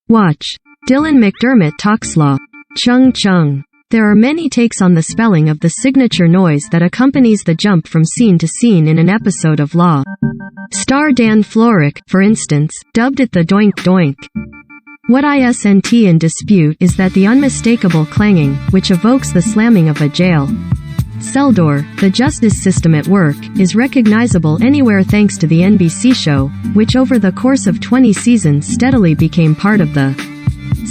Watch. Dylan McDermott talks law. Chung chung. There are many takes on the spelling of the signature noise that accompanies the jump from scene to scene in an episode of Law. Star Dan Florek, for instance, dubbed it the doink doink. What isn't in dispute is that the unmistakable clanging, which evokes the slamming of a jail cell door, the justice system at work, is recognizable anywhere thanks to the NBC show, which over the course of 20 seasons steadily became part of the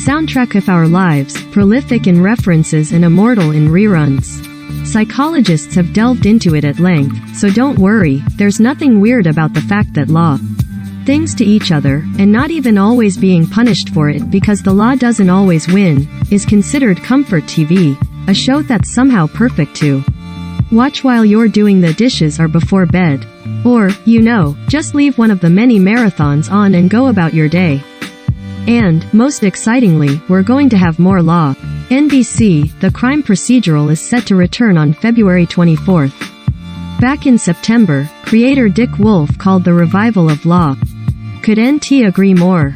soundtrack of our lives, prolific in references and immortal in reruns. Psychologists have delved into it at length, so don't worry, there's nothing weird about the fact that law things to each other, and not even always being punished for it because the law doesn't always win, is considered comfort TV, a show that's somehow perfect to watch while you're doing the dishes or before bed. Or, just leave one of the many marathons on and go about your day. And, most excitingly, we're going to have more Law. NBC, the crime procedural is set to return on February 24th. Back in September, creator Dick Wolf called the revival of Law. Could NT agree more?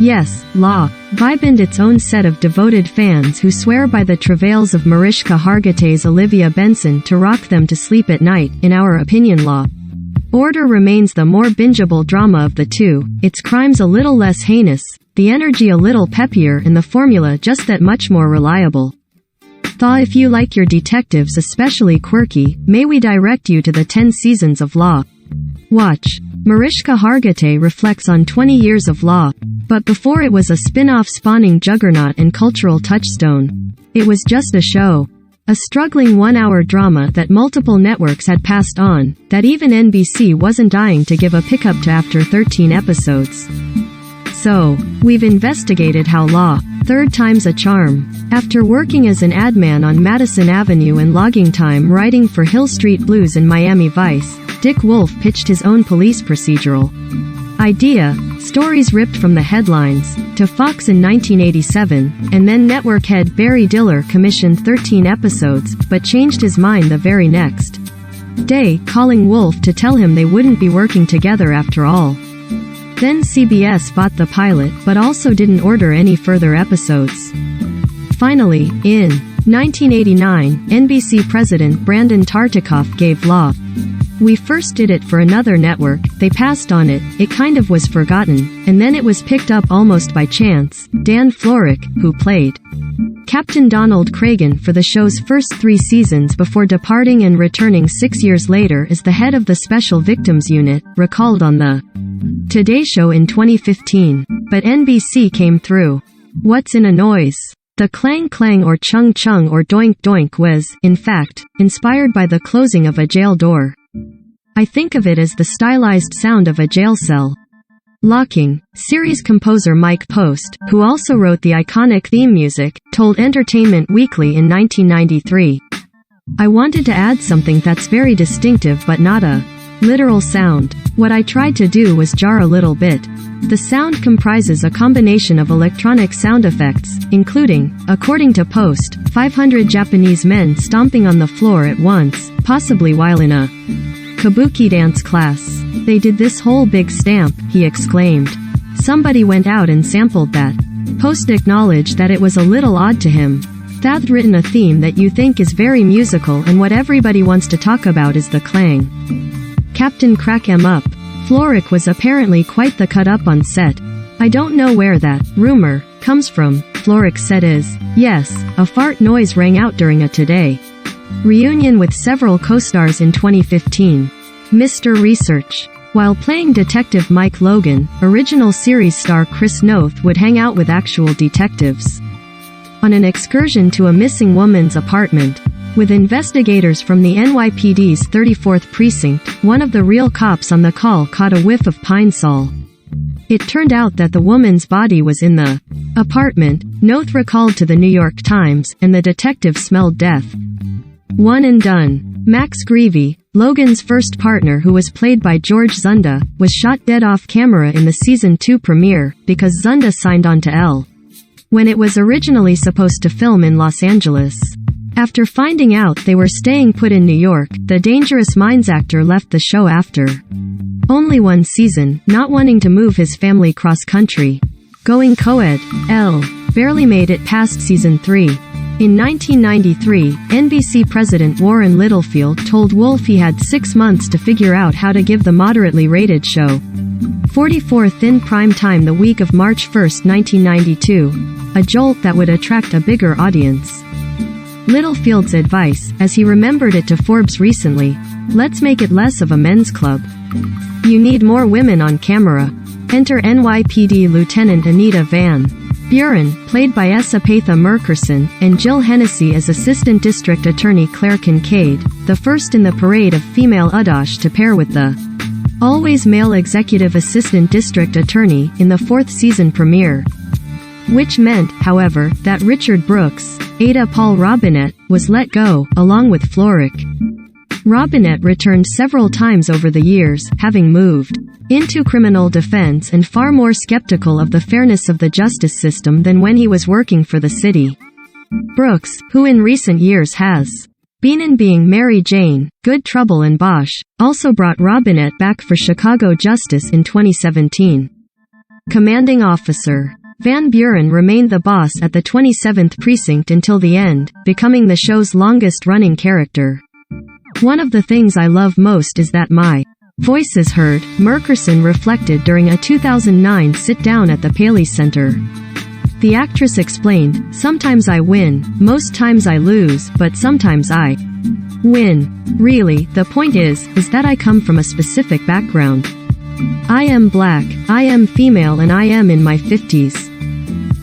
Yes, Law vibened its own set of devoted fans who swear by the travails of Mariska Hargitay's Olivia Benson to rock them to sleep at night, in our opinion. Law Order remains the more bingeable drama of the two, its crimes a little less heinous, the energy a little peppier and the formula just that much more reliable. If you like your detectives especially quirky, may we direct you to the 10 seasons of Law. Watch. Mariska Hargitay reflects on 20 years of Law, but before it was a spin-off spawning juggernaut and cultural touchstone. It was just a show. A struggling one-hour drama that multiple networks had passed on, that even NBC wasn't dying to give a pickup to after 13 episodes. So, we've investigated how Law, third time's a charm. After working as an ad man on Madison Avenue and logging time writing for Hill Street Blues and Miami Vice, Dick Wolf pitched his own police procedural idea, stories ripped from the headlines, to Fox in 1987, and then network head Barry Diller commissioned 13 episodes, but changed his mind the very next day, calling Wolf to tell him they wouldn't be working together after all. Then CBS bought the pilot, but also didn't order any further episodes. Finally, in 1989, NBC president Brandon Tartikoff gave Law. We first did it for another network, they passed on it, it kind of was forgotten, and then it was picked up almost by chance. Dan Florek, who played Captain Donald Cragen for the show's first 3 seasons before departing and returning 6 years later as the head of the Special Victims Unit, recalled on the Today Show in 2015. But NBC came through. What's in a noise? The clang clang or chung chung or doink doink was, in fact, inspired by the closing of a jail door. I think of it as the stylized sound of a jail cell locking. Series composer Mike Post, who also wrote the iconic theme music, told Entertainment Weekly in 1993. I wanted to add something that's very distinctive but not a literal sound. What I tried to do was jar a little bit. The sound comprises a combination of electronic sound effects, including, according to Post, 500 Japanese men stomping on the floor at once, possibly while in a kabuki dance class. They did this whole big stamp, he exclaimed. Somebody went out and sampled that. Post acknowledged that it was a little odd to him. They'd written a theme that you think is very musical and what everybody wants to talk about is the clang. Captain Crack 'em Up. Florek was apparently quite the cut-up on set. I don't know where that rumor comes from, Florek said yes, a fart noise rang out during a Today reunion with several co-stars in 2015. Mr. Research. While playing Detective Mike Logan, original series star Chris Noth would hang out with actual detectives on an excursion to a missing woman's apartment. With investigators from the NYPD's 34th Precinct, one of the real cops on the call caught a whiff of Pine Sol. It turned out that the woman's body was in the apartment, Noth recalled to the New York Times, and the detective smelled death. One and done. Max Greevey, Logan's first partner who was played by George Zunda, was shot dead off camera in the Season 2 premiere, because Zunda signed on to L. when it was originally supposed to film in Los Angeles. After finding out they were staying put in New York, the Dangerous Minds actor left the show after only 1 season, not wanting to move his family cross-country. Going co-ed, L. Barely made it past season 3. In 1993, NBC President Warren Littlefield told Wolf he had 6 months to figure out how to give the moderately rated show 44th in prime time the week of March 1, 1992, a jolt that would attract a bigger audience. Littlefield's advice, as he remembered it to Forbes recently: let's make it less of a men's club. You need more women on camera. Enter NYPD Lieutenant Anita Van Buren, played by Essa Patha Murkerson, and Jill Hennessy as Assistant District Attorney Claire Kincaid, the first in the parade of female Udosh to pair with the always male Executive Assistant District Attorney in the 4th season premiere. Which meant, however, that Richard Brooks, Ada Paul Robinette, was let go, along with Florrick. Robinette returned several times over the years, having moved into criminal defense and far more skeptical of the fairness of the justice system than when he was working for the city. Brooks, who in recent years has been in Being Mary Jane, Good Trouble and Bosch, also brought Robinette back for Chicago Justice in 2017. Commanding Officer Van Buren remained the boss at the 27th Precinct until the end, becoming the show's longest-running character. One of the things I love most is that my voice is heard, Murkerson reflected during a 2009 sit-down at the Paley Center. The actress explained, "Sometimes I win, most times I lose, but sometimes I win. Really, the point is that I come from a specific background. I am black, I am female, and I am in my 50s.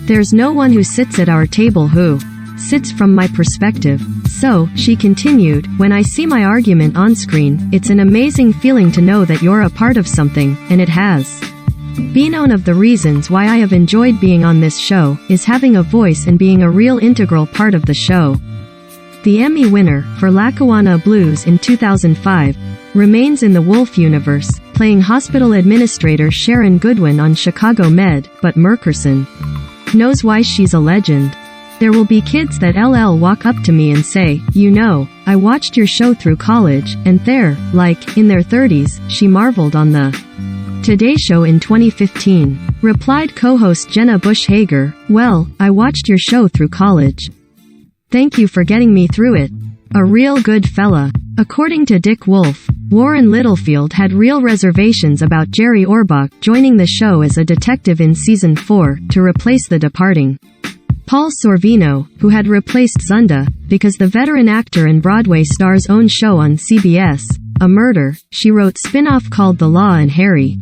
There's no one who sits at our table who sits from my perspective. So," she continued, "when I see my argument on screen, it's an amazing feeling to know that you're a part of something, and it has been one of the reasons why I have enjoyed being on this show, is having a voice and being a real integral part of the show." The Emmy winner, for Lackawanna Blues in 2005, remains in the Wolf universe, playing hospital administrator Sharon Goodwin on Chicago Med, but Murkerson knows why she's a legend. "There will be kids that LL walk up to me and say, 'You know, I watched your show through college,' and they're, like, in their 30s, she marveled on the Today Show in 2015. Replied co-host Jenna Bush Hager, "Well, I watched your show through college. Thank you for getting me through it. A real good fella." According to Dick Wolf, Warren Littlefield had real reservations about Jerry Orbach joining the show as a detective in season 4, to replace the departing Paul Sorvino, who had replaced Zunda, because the veteran actor and Broadway star's own show on CBS, A Murder, She Wrote spin-off called The Law and Harry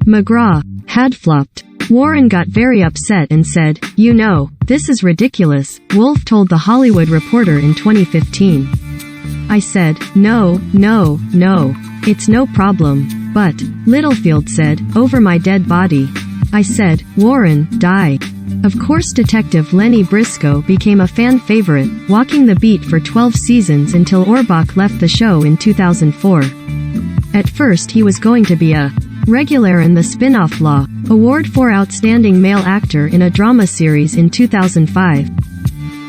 McGraw, had flopped. Warren got very upset and said, "You know, this is ridiculous," Wolf told The Hollywood Reporter in 2015. "I said, no, it's no problem. But," Littlefield said, "over my dead body. I said, Warren, die." Of course, Detective Lenny Briscoe became a fan favorite, walking the beat for 12 seasons until Orbach left the show in 2004. At first he was going to be a regular in the spin-off Law Award for Outstanding Male Actor in a Drama Series in 2005.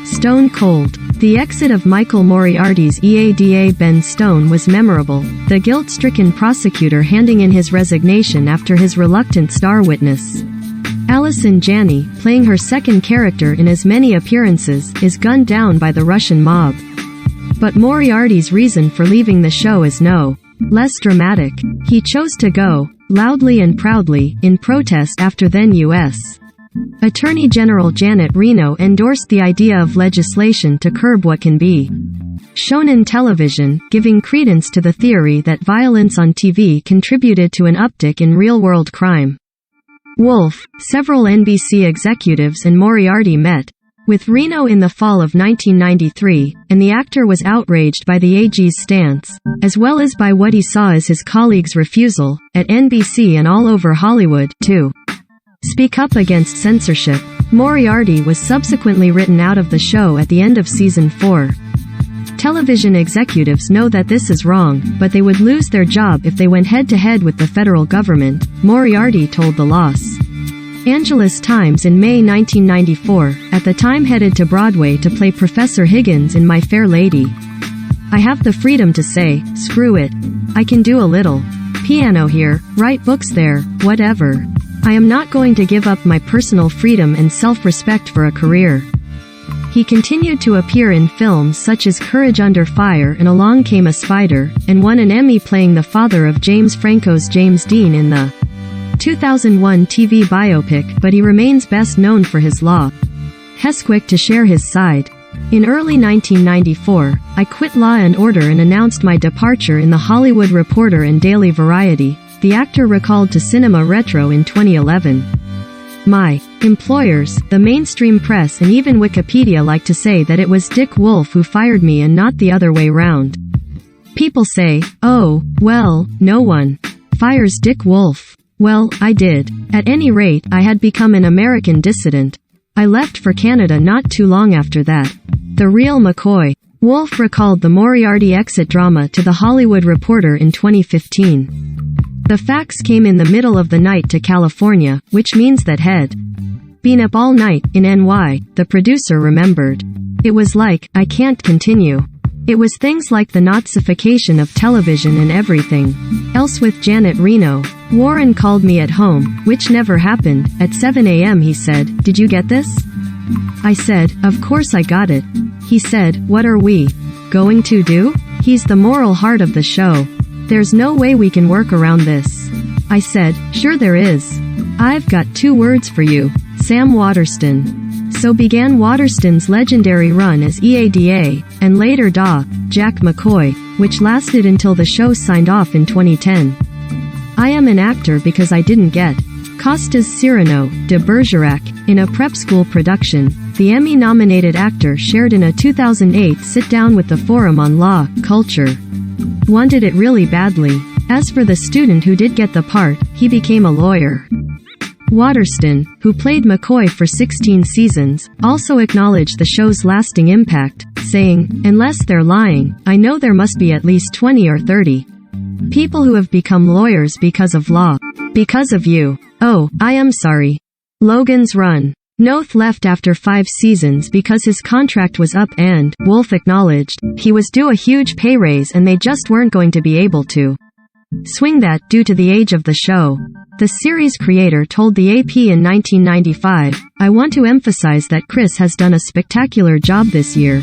Stone Cold. The exit of Michael Moriarty's EADA Ben Stone was memorable, the guilt-stricken prosecutor handing in his resignation after his reluctant star witness. Allison Janney, playing her second character in as many appearances, is gunned down by the Russian mob. But Moriarty's reason for leaving the show is no less dramatic. He chose to go, loudly and proudly, in protest after then U.S. Attorney General Janet Reno endorsed the idea of legislation to curb what can be shown in television, giving credence to the theory that violence on TV contributed to an uptick in real-world crime. Wolf, several NBC executives and Moriarty met with Reno in the fall of 1993, and the actor was outraged by the AG's stance, as well as by what he saw as his colleagues' refusal, at NBC and all over Hollywood, to speak up against censorship. Moriarty was subsequently written out of the show at the end of season 4. Television executives know that this is wrong, but they would lose their job if they went head-to-head with the federal government, Moriarty told the Los Angeles Times in May 1994, at the time headed to Broadway to play Professor Higgins in My Fair Lady. "I have the freedom to say, screw it. I can do a little piano here, write books there, whatever. I am not going to give up my personal freedom and self-respect for a career. He continued to appear in films such as Courage Under Fire and Along Came a Spider, and won an Emmy playing the father of James Franco's James Dean in the 2001 TV biopic, but he remains best known for his law. Has quick to share his side. In early 1994, I quit Law and Order and announced my departure in The Hollywood Reporter and Daily Variety, the actor recalled to Cinema Retro in 2011. My employers, the mainstream press and even Wikipedia like to say that it was Dick Wolf who fired me and not the other way round. People say, oh, well, no one fires Dick Wolf. Well, I did. At any rate, I had become an American dissident. I left for Canada not too long after that. The real McCoy. Wolf recalled the Moriarty exit drama to The Hollywood Reporter in 2015. The fax came in the middle of the night to California, which means that had been up all night in NY, the producer remembered. It was like, I can't continue. It was things like the Nazification of television and everything else with Janet Reno. Warren called me at home, which never happened. At 7 a.m. he said, "Did you get this?" I said, "Of course I got it." He said, "What are we going to do?" He's the moral heart of the show. "There's no way we can work around this." I said, "Sure there is. I've got 2 words for you. Sam Waterston." So began Waterston's legendary run as EADA, and later Jack McCoy, which lasted until the show signed off in 2010. I am an actor because I didn't get Costas Cyrano de Bergerac in a prep school production. The Emmy-nominated actor shared in a 2008 sit-down with the Forum on Law, Culture. Wanted it really badly. As for the student who did get the part, he became a lawyer. Waterston, who played McCoy for 16 seasons, also acknowledged the show's lasting impact, saying, "Unless they're lying, I know there must be at least 20 or 30 people who have become lawyers because of law. Because of you. Oh, I am sorry." Logan's Run. Noth left after 5 seasons because his contract was up and, Wolf acknowledged, he was due a huge pay raise and they just weren't going to be able to swing that due to the age of the show. The series creator told the AP in 1995, "I want to emphasize that Chris has done a spectacular job this year.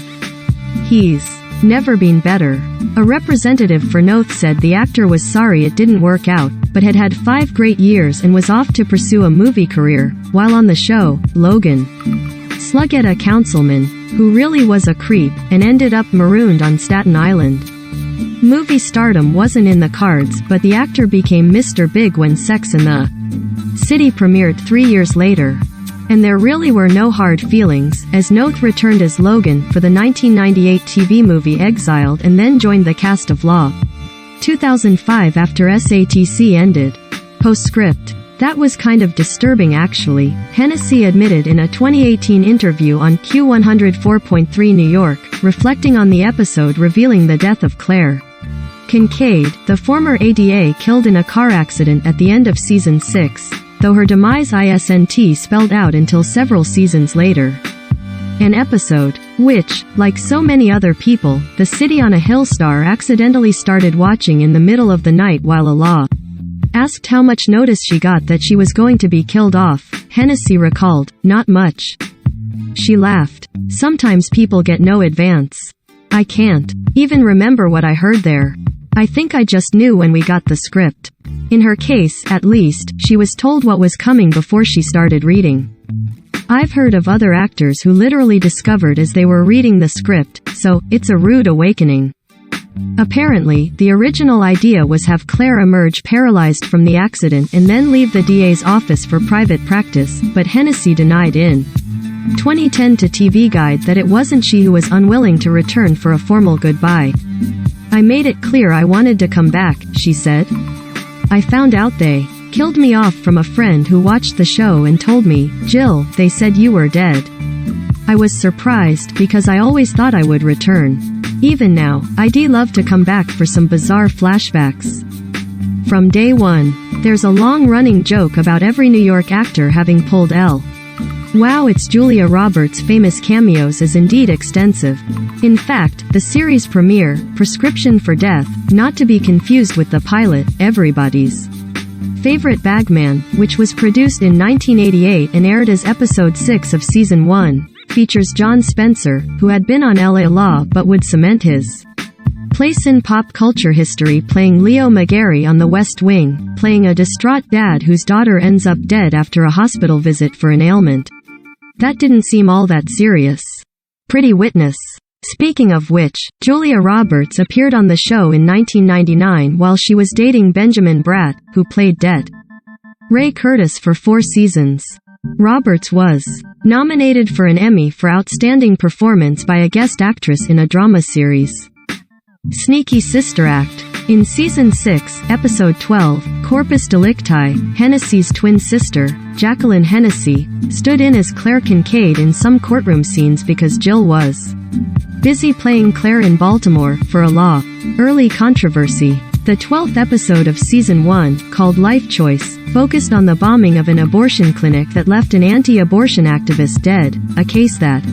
He's never been better." A representative for Noth said the actor was sorry it didn't work out, but had had 5 great years and was off to pursue a movie career. While on the show, Logan slugged a councilman, who really was a creep, and ended up marooned on Staten Island. Movie stardom wasn't in the cards, but the actor became Mr. Big when Sex and the City premiered 3 years later. And there really were no hard feelings, as Noth returned as Logan for the 1998 TV movie Exiled and then joined the cast of Law 2005 after SATC ended. Postscript. That was kind of disturbing actually, Hennessy admitted in a 2018 interview on Q104.3 New York, reflecting on the episode revealing the death of Claire Kincaid, the former ADA killed in a car accident at the end of season 6, though her demise isn't spelled out until several seasons later. An episode, which, like so many other people, the City on a Hill star accidentally started watching in the middle of the night while a law asked how much notice she got that she was going to be killed off. Hennessy recalled, "Not much." She laughed. "Sometimes people get no advance. I can't even remember what I heard there. I think I just knew when we got the script." In her case, at least, she was told what was coming before she started reading. I've heard of other actors who literally discovered as they were reading the script, so it's a rude awakening. Apparently, the original idea was have Claire emerge paralyzed from the accident and then leave the DA's office for private practice, but Hennessy denied in 2010 to TV Guide that it wasn't she who was unwilling to return for a formal goodbye. "I made it clear I wanted to come back," she said. "I found out they killed me off from a friend who watched the show and told me, 'Jill, they said you were dead.' I was surprised because I always thought I would return. Even now, I'd love to come back for some bizarre flashbacks." From day one, there's a long-running joke about every New York actor having pulled L. Wow, it's Julia Roberts' famous cameos is indeed extensive. In fact, the series premiere, Prescription for Death, not to be confused with the pilot, Everybody's Favorite Bagman, which was produced in 1988 and aired as episode 6 of season 1, features John Spencer, who had been on LA Law but would cement his place in pop culture history playing Leo McGarry on The West Wing, playing a distraught dad whose daughter ends up dead after a hospital visit for an ailment. That didn't seem all that serious. Pretty Witness. Speaking of which, Julia Roberts appeared on the show in 1999 while she was dating Benjamin Bratt, who played Det. Ray Curtis for 4 seasons. Roberts was nominated for an Emmy for Outstanding Performance by a Guest Actress in a Drama Series. Sneaky Sister Act. In Season 6, Episode 12, Corpus Delicti, Hennessy's twin sister, Jacqueline Hennessy, stood in as Claire Kincaid in some courtroom scenes because Jill was busy playing Claire in Baltimore for a law. Early controversy. The 12th episode of Season 1, called Life Choice, focused on the bombing of an abortion clinic that left an anti-abortion activist dead, a case that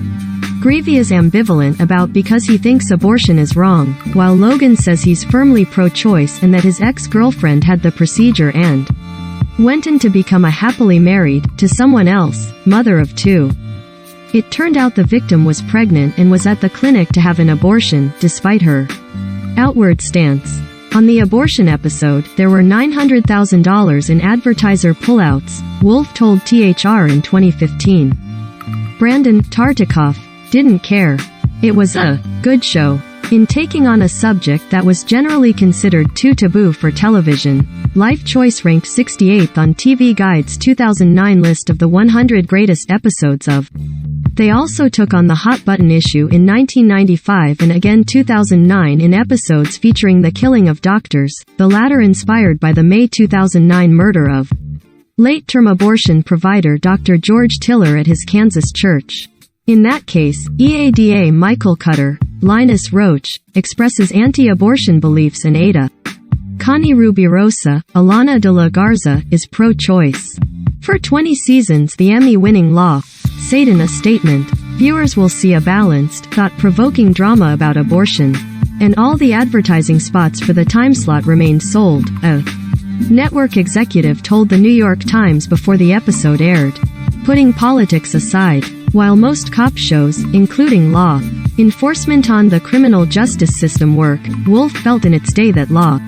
Greavy is ambivalent about because he thinks abortion is wrong, while Logan says he's firmly pro-choice and that his ex-girlfriend had the procedure and went on to become a happily married to someone else, mother of 2. It turned out the victim was pregnant and was at the clinic to have an abortion, despite her outward stance. On the abortion episode, there were $900,000 in advertiser pullouts, Wolf told THR in 2015. Brandon Tartikoff didn't care. It was a good show. In taking on a subject that was generally considered too taboo for television, Life Choice ranked 68th on TV Guide's 2009 list of the 100 greatest episodes of. They also took on the hot button issue in 1995 and again 2009 in episodes featuring the killing of doctors, the latter inspired by the May 2009 murder of late-term abortion provider Dr. George Tiller at his Kansas church. In that case, EADA Michael Cutter, Linus Roach, expresses anti-abortion beliefs and Ada Connie Rubirosa, Alana de la Garza, is pro-choice. For 20 seasons the Emmy-winning Law said in a statement, viewers will see a balanced, thought-provoking drama about abortion. And all the advertising spots for the timeslot remained sold, a network executive told the New York Times before the episode aired. Putting politics aside, while most cop shows, including law enforcement on the criminal justice system work, Wolf felt in its day that law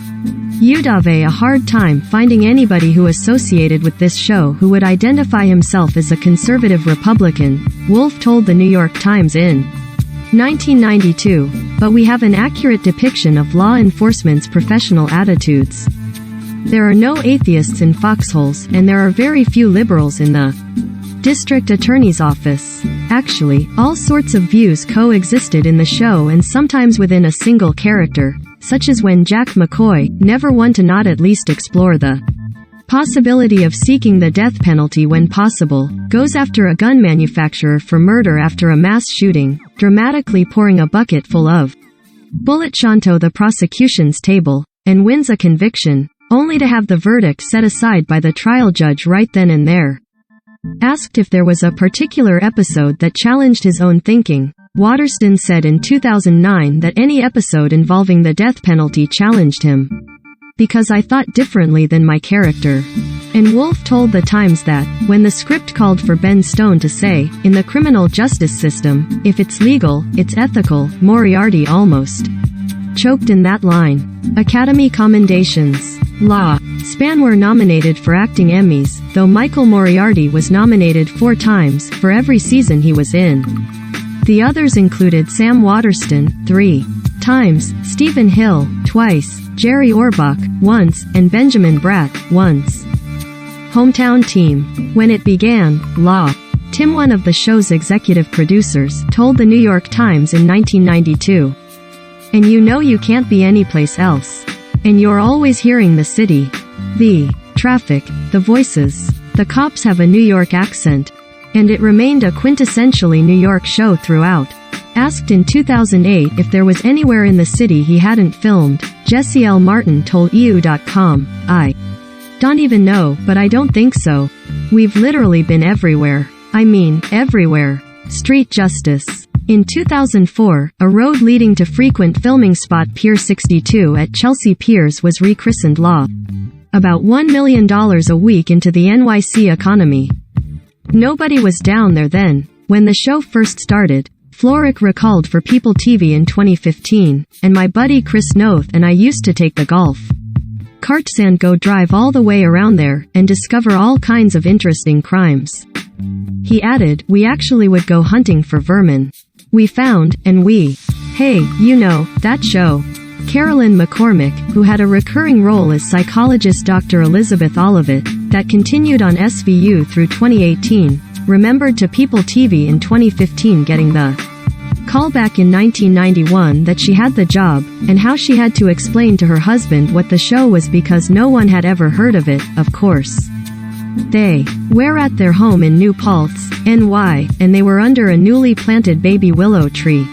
you'd have a hard time finding anybody who associated with this show who would identify himself as a conservative Republican, Wolf told the New York Times in 1992, but we have an accurate depiction of law enforcement's professional attitudes. There are no atheists in foxholes, and there are very few liberals in the district attorney's office. Actually, all sorts of views coexisted in the show and sometimes within a single character, such as when Jack McCoy, never one to not at least explore the possibility of seeking the death penalty when possible, goes after a gun manufacturer for murder after a mass shooting, dramatically pouring a bucket full of bullets onto the prosecution's table, and wins a conviction, only to have the verdict set aside by the trial judge right then and there. Asked if there was a particular episode that challenged his own thinking, Waterston said in 2009 that any episode involving the death penalty challenged him. Because I thought differently than my character. And Wolf told the Times that, when the script called for Ben Stone to say, in the criminal justice system, if it's legal, it's ethical, Moriarty almost choked in that line. Academy commendations. Law. Span were nominated for acting Emmys, though Michael Moriarty was nominated 4 times, for every season he was in. The others included Sam Waterston, 3 times, Stephen Hill, twice, Jerry Orbach, once, and Benjamin Bratt, once. Hometown team. When it began, Law. Tim, one of the show's executive producers, told the New York Times in 1992. And you know you can't be anyplace else. And you're always hearing the city. The traffic, the voices. The cops have a New York accent. And it remained a quintessentially New York show throughout. Asked in 2008 if there was anywhere in the city he hadn't filmed, Jesse L. Martin told EU.com, I don't even know, but I don't think so. We've literally been everywhere. I mean, everywhere. Street Justice. In 2004, a road leading to frequent filming spot Pier 62 at Chelsea Piers was rechristened Law. about $1 million a week into the NYC economy. Nobody was down there then. When the show first started, Florrick recalled for People TV in 2015, and my buddy Chris Noth and I used to take the golf carts and go drive all the way around there, and discover all kinds of interesting crimes. He added, we actually would go hunting for vermin. We found, hey, you know, that show. Carolyn McCormick, who had a recurring role as psychologist Dr. Elizabeth Olivet, that continued on SVU through 2018, remembered to People TV in 2015 getting the call back in 1991 that she had the job, and how she had to explain to her husband what the show was because no one had ever heard of it, of course. They were at their home in New Paltz, NY, and they were under a newly planted baby willow tree.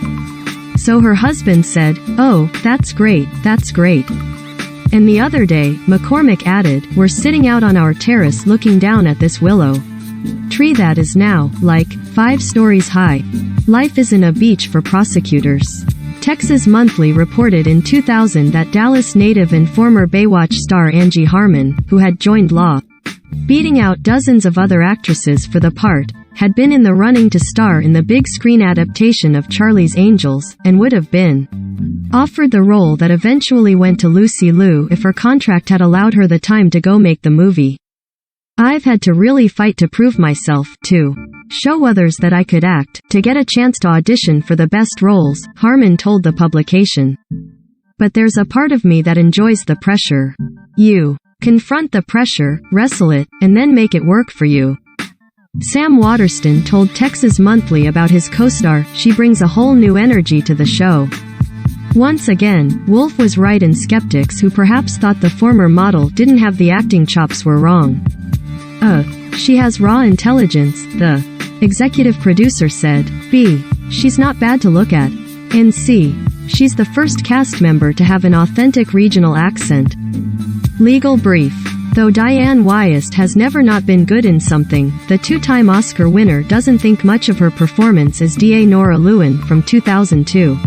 So her husband said, oh, that's great. And the other day, McCormick added, we're sitting out on our terrace looking down at this willow tree that is now, like, 5 stories high. Life isn't a beach for prosecutors. Texas Monthly reported in 2000 that Dallas native and former Baywatch star Angie Harmon, who had joined law, beating out dozens of other actresses for the part, had been in the running to star in the big screen adaptation of Charlie's Angels, and would have been offered the role that eventually went to Lucy Liu if her contract had allowed her the time to go make the movie. I've had to really fight to prove myself, to show others that I could act, to get a chance to audition for the best roles, Harmon told the publication. But there's a part of me that enjoys the pressure. You confront the pressure, wrestle it, and then make it work for you. Sam Waterston told Texas Monthly about his co-star, she brings a whole new energy to the show. Once again, Wolf was right and skeptics who perhaps thought the former model didn't have the acting chops were wrong. She has raw intelligence, the executive producer said. B. She's not bad to look at. And C. She's the first cast member to have an authentic regional accent. Legal brief. Though Diane Wyast has never not been good in something, the 2-time Oscar winner doesn't think much of her performance as D.A. Nora Lewin from 2002.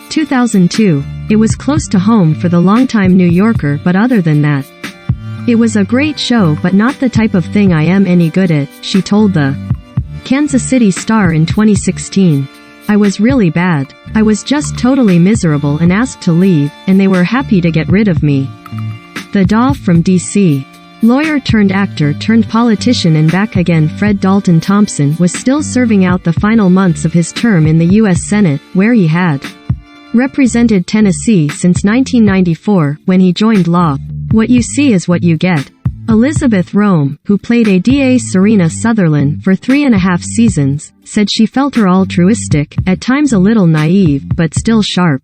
2002, it was close to home for the longtime New Yorker, but other than that, it was a great show but not the type of thing I am any good at, she told the Kansas City Star in 2016. I was really bad. I was just totally miserable and asked to leave, and they were happy to get rid of me. The Daw from D.C. Lawyer turned actor turned politician and back again Fred Dalton Thompson was still serving out the final months of his term in the U.S. Senate, where he had represented Tennessee since 1994, when he joined law. What you see is what you get. Elizabeth Rome, who played ADA Serena Sutherland for 3.5 seasons, said she felt her altruistic, at times a little naive, but still sharp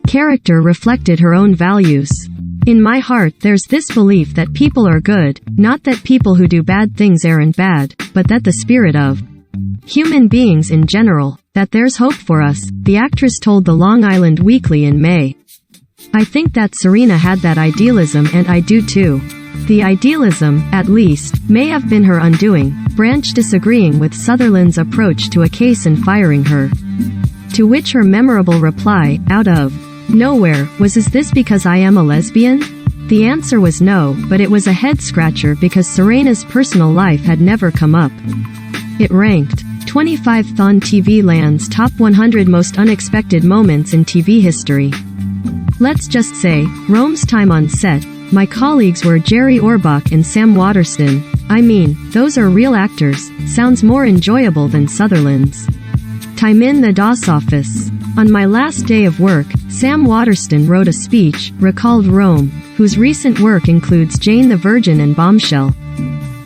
character reflected her own values. In my heart there's this belief that people are good, not that people who do bad things aren't bad, but that the spirit of human beings in general, that there's hope for us, the actress told the Long Island Weekly in May. I think that Serena had that idealism and I do too. The idealism, at least, may have been her undoing, Branch disagreeing with Sutherland's approach to a case and firing her. To which her memorable reply, out of nowhere, was, is this because I am a lesbian? The answer was no, but it was a head-scratcher because Serena's personal life had never come up. It ranked 25th on TV Land's top 100 most unexpected moments in TV history. Let's just say, Rome's time on set, my colleagues were Jerry Orbach and Sam Waterston. I mean, those are real actors, sounds more enjoyable than Sutherland's time in the DOS office. On my last day of work, Sam Waterston wrote a speech, recalled Rome, whose recent work includes Jane the Virgin and Bombshell.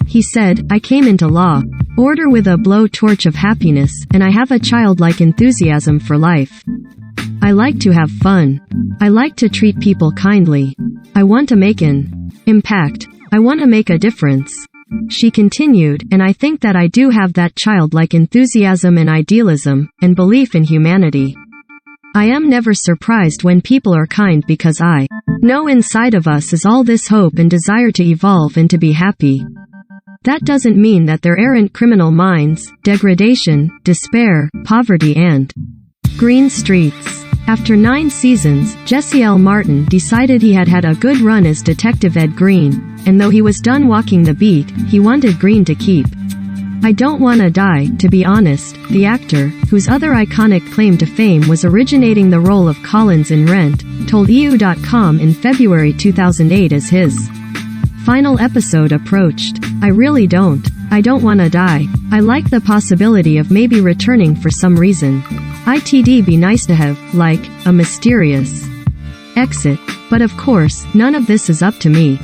He said, I came into law order with a blowtorch of happiness, and I have a childlike enthusiasm for life. I like to have fun. I like to treat people kindly. I want to make an impact. I want to make a difference. She continued, and I think that I do have that childlike enthusiasm and idealism, and belief in humanity. I am never surprised when people are kind because I know inside of us is all this hope and desire to evolve and to be happy. That doesn't mean that there aren't criminal minds, degradation, despair, poverty and green streets. After 9 seasons, Jesse L. Martin decided he had had a good run as Detective Ed Green, and though he was done walking the beat, he wanted Green to keep. I don't wanna die, to be honest, the actor, whose other iconic claim to fame was originating the role of Collins in Rent, told EU.com in February 2008 as his final episode approached. I really don't. I don't wanna die. I like the possibility of maybe returning for some reason. It'd be nice to have, like, a mysterious exit. But of course, none of this is up to me.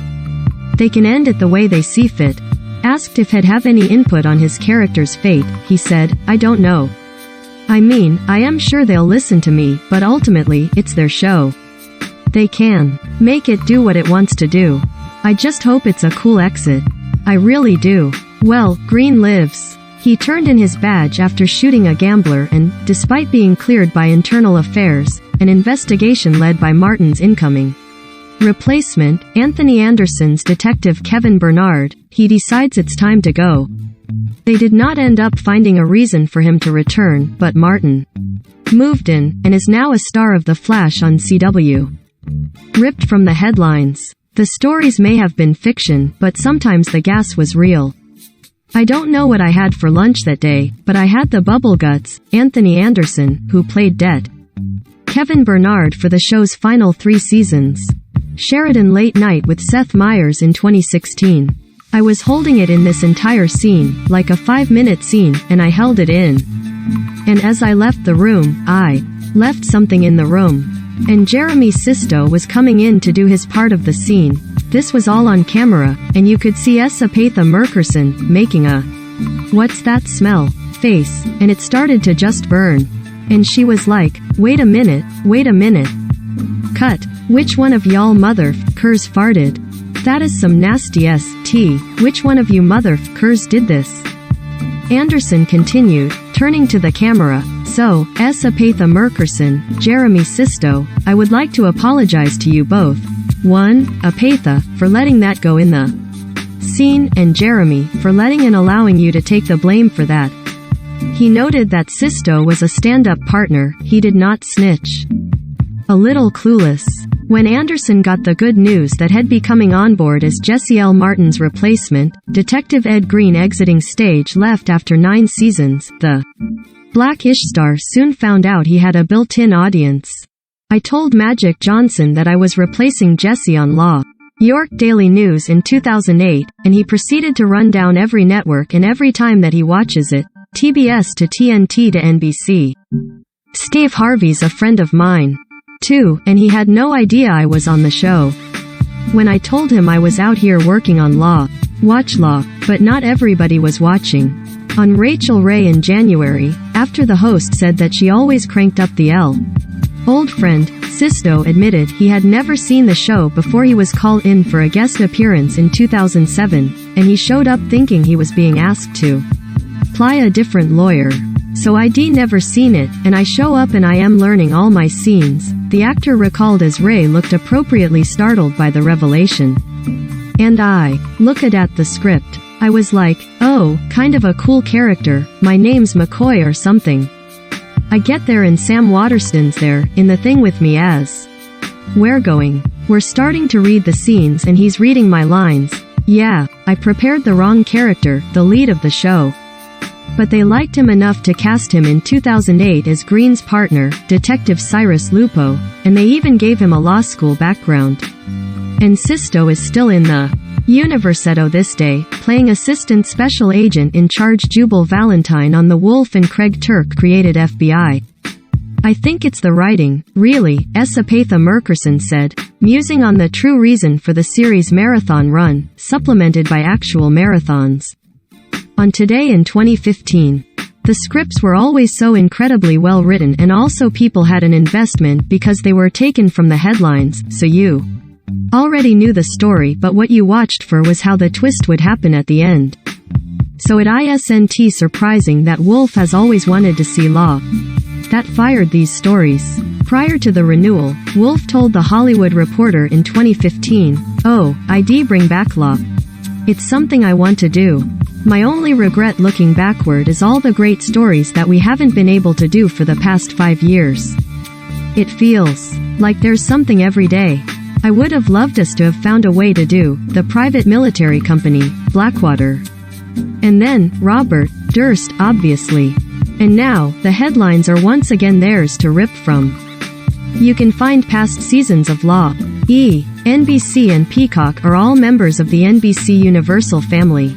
They can end it the way they see fit. Asked if he'd have any input on his character's fate, he said, I don't know. I mean, I am sure they'll listen to me, but ultimately, it's their show. They can make it do what it wants to do. I just hope it's a cool exit. I really do. Well, Green lives. He turned in his badge after shooting a gambler and, despite being cleared by internal affairs, an investigation led by Martin's incoming replacement, Anthony Anderson's detective Kevin Bernard, he decides it's time to go. They did not end up finding a reason for him to return, but Martin moved in, and is now a star of The Flash on CW. Ripped from the headlines. The stories may have been fiction, but sometimes the gas was real. I don't know what I had for lunch that day, but I had the bubble guts, Anthony Anderson, who played Det. Kevin Bernard for the show's final 3 seasons. Sheridan Late Night with Seth Meyers in 2016. I was holding it in this entire scene, like a 5-minute scene, and I held it in. And as I left the room, I left something in the room. And Jeremy Sisto was coming in to do his part of the scene. This was all on camera, and you could see Esapatha Murkerson making a "What's that smell?" face, and it started to just burn. And she was like, wait a minute. Cut. Which one of y'all motherfuckers farted? That is some nasty st. Which one of you motherfuckers did this? Anderson continued, turning to the camera. So, Esapatha Murkerson, Jeremy Sisto, I would like to apologize to you both. 1. Apatha, for letting that go in the scene, and Jeremy, for letting and allowing you to take the blame for that. He noted that Sisto was a stand-up partner, he did not snitch. A little clueless. When Anderson got the good news that he'd be coming on board as Jesse L. Martin's replacement, Detective Ed Green exiting stage left after 9 seasons, the Black-ish star soon found out he had a built-in audience. I told Magic Johnson that I was replacing Jesse on Law. York Daily News in 2008, and he proceeded to run down every network and every time that he watches it, TBS to TNT to NBC. Steve Harvey's a friend of mine, too, and he had no idea I was on the show. When I told him I was out here working on Law, watch Law, but not everybody was watching. On Rachel Ray in January, after the host said that she always cranked up the L. Old friend, Sisto admitted he had never seen the show before he was called in for a guest appearance in 2007, and he showed up thinking he was being asked to play a different lawyer. So I'd never seen it, and I show up and I am learning all my scenes, the actor recalled as Ray looked appropriately startled by the revelation. And I looked at the script. I was like, oh, kind of a cool character, my name's McCoy or something. I get there and Sam Waterston's there, in the thing with me as we're going. We're starting to read the scenes and he's reading my lines. Yeah, I prepared the wrong character, the lead of the show. But they liked him enough to cast him in 2008 as Green's partner, Detective Cyrus Lupo, and they even gave him a law school background. And Sisto is still in the Universetto this day, playing Assistant Special Agent in charge Jubal Valentine on the Wolf and Craig Turk created FBI. I think it's the writing, really, Esapatha Murkerson said, musing on the true reason for the series' marathon run, supplemented by actual marathons. On Today in 2015. The scripts were always so incredibly well written and also people had an investment because they were taken from the headlines, so you already knew the story but what you watched for was how the twist would happen at the end. So it isn't surprising that Wolf has always wanted to see Law. That fired these stories. Prior to the renewal, Wolf told The Hollywood Reporter in 2015, "Oh, I'd bring back Law. It's something I want to do. My only regret looking backward is all the great stories that we haven't been able to do for the past 5 years." It feels like there's something every day. I would have loved us to have found a way to do the private military company, Blackwater. And then, Robert Durst, obviously. And now, the headlines are once again theirs to rip from. You can find past seasons of Law. NBC and Peacock are all members of the NBC Universal family.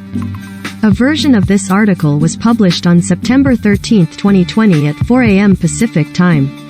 A version of this article was published on September 13, 2020 at 4 a.m. Pacific Time.